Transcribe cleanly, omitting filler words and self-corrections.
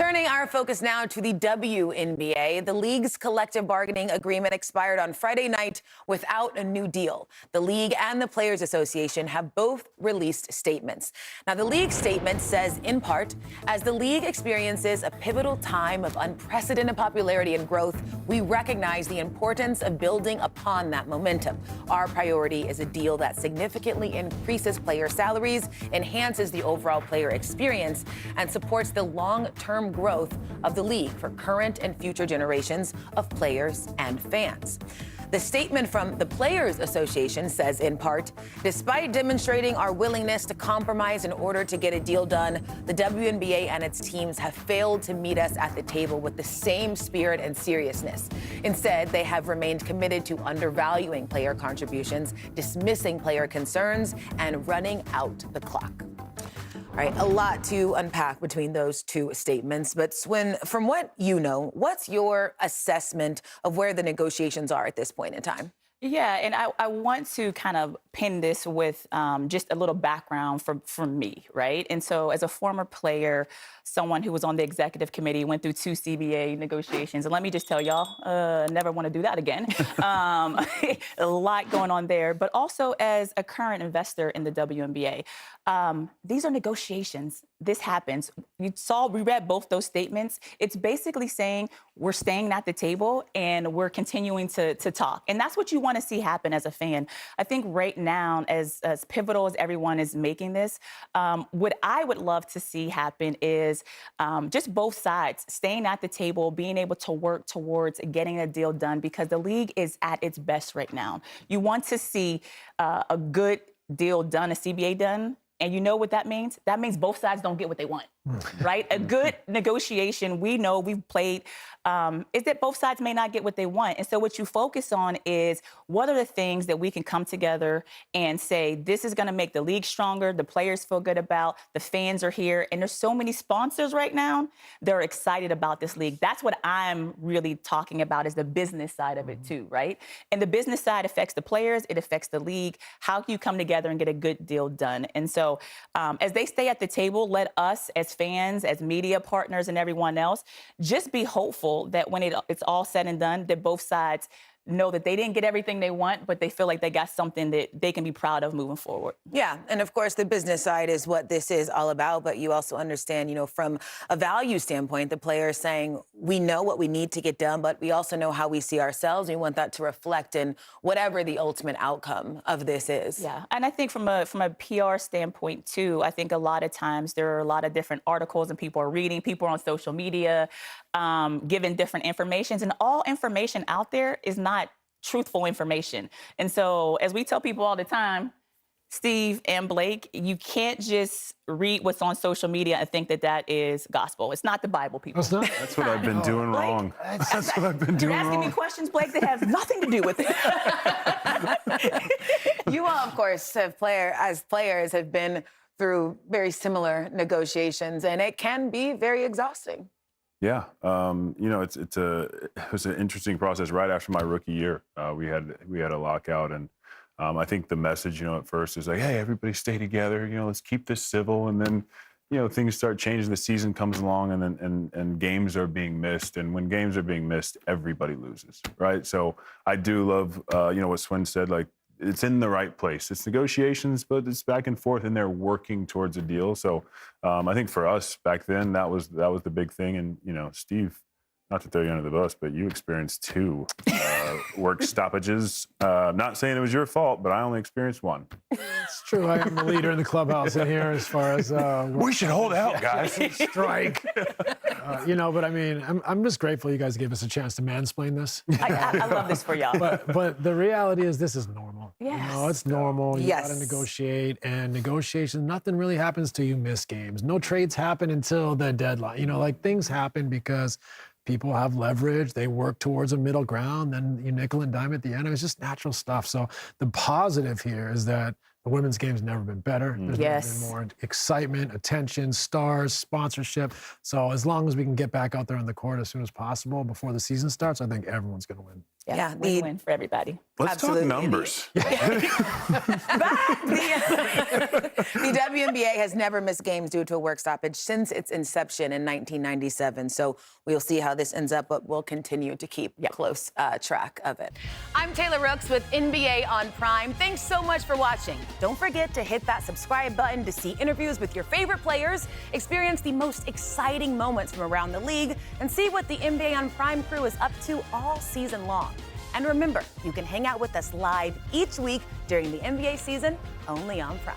Turning our focus now to the WNBA, the league's collective bargaining agreement expired on Friday night without a new deal. The league and the Players Association have both released statements. Now, the league statement says, in part, as the league experiences a pivotal time of unprecedented popularity and growth, we recognize the importance of building upon that momentum. Our priority is a deal that significantly increases player salaries, enhances the overall player experience, and supports the long-term growth of the league for current and future generations of players and fans. The statement from the Players Association says, in part, despite demonstrating our willingness to compromise in order to get a deal done, the WNBA and its teams have failed to meet us at the table with the same spirit and seriousness. Instead, they have remained committed to undervaluing player contributions, dismissing player concerns, and running out the clock. All right, a lot to unpack between those two statements. But Swin, from what you know, what's your assessment of where the negotiations are at this point in time? Yeah, and I want to kind of pin this with just a little background from me, right? And so as a former player, someone who was on the executive committee, went through 2 CBA negotiations. And let me just tell y'all, never want to do that again. A lot going on there. But also as a current investor in the WNBA, these are negotiations. This happens. We read both those statements. It's basically saying we're staying at the table and we're continuing to talk. And that's what you want to see happen as a fan. I think right now, as pivotal as everyone is making this, what I would love to see happen is just both sides staying at the table, being able to work towards getting a deal done, because the league is at its best right now. You want to see a good deal done, a CBA done. And you know what that means? That means both sides don't get what they want, right? A good negotiation, we know, we've played, is that both sides may not get what they want. And so what you focus on is what are the things that we can come together and say, this is going to make the league stronger, the players feel good about, the fans are here. And there's so many sponsors right now that are excited about this league. That's what I'm really talking about, is the business side of it too, right? And the business side affects the players, it affects the league. How can you come together and get a good deal done? And so as they stay at the table, let us as fans, as media partners and everyone else, just be hopeful that when it's all said and done, that both sides know that they didn't get everything they want, but they feel like they got something that they can be proud of moving forward. Yeah, and of course, the business side is what this is all about, but you also understand, you know, from a value standpoint, the players saying, we know what we need to get done, but we also know how we see ourselves. We want that to reflect in whatever the ultimate outcome of this is. Yeah, and I think from a PR standpoint, too, I think a lot of times there are a lot of different articles and people are reading, people are on social media, giving different informations, and all information out there is not truthful information. And so as we tell people all the time, Steve and Blake, you can't just read what's on social media and think that that is gospel. It's not the Bible, people. It's not. That's what I've been doing wrong. That's what I've been doing wrong. You're asking me questions, Blake, that have nothing to do with it. You all, of course, as players have been through very similar negotiations, and it can be very exhausting. Yeah, you know, it was an interesting process. Right after my rookie year, we had a lockout, and I think the message, you know, at first is like, hey, everybody stay together. You know, let's keep this civil, and then, you know, things start changing. The season comes along, and then and games are being missed, and when games are being missed, everybody loses, right? So I do love, you know, what Swin said, like, it's in the right place. It's negotiations, but it's back and forth, and they're working towards a deal. So I think for us back then, that was the big thing. And, you know, Steve, not to throw you under the bus, but you experienced 2 work stoppages. Not saying it was your fault, but I only experienced 1. It's true. I am the leader in the clubhouse in here as far as we should hold out, guys. Strike. You know, but I mean, I'm just grateful you guys gave us a chance to mansplain this. I love this for y'all. But the reality is, this is normal. Yes. You know, it's normal. You Yes. got to negotiate, and negotiations, nothing really happens till you miss games. No trades happen until the deadline. You know, like, things happen because people have leverage. They work towards a middle ground, then you nickel and dime at the end. It's just natural stuff. So the positive here is that the women's game's never been better. There's never been more excitement, attention, stars, sponsorship. So as long as we can get back out there on the court as soon as possible before the season starts, I think everyone's going to win. Yeah, win-win for everybody. Let's Absolutely. talk numbers. The WNBA has never missed games due to a work stoppage since its inception in 1997. So we'll see how this ends up, but we'll continue to keep close track of it. I'm Taylor Rooks with NBA on Prime. Thanks so much for watching. Don't forget to hit that subscribe button to see interviews with your favorite players, experience the most exciting moments from around the league, and see what the NBA on Prime crew is up to all season long. And remember, you can hang out with us live each week during the NBA season, only on Prime.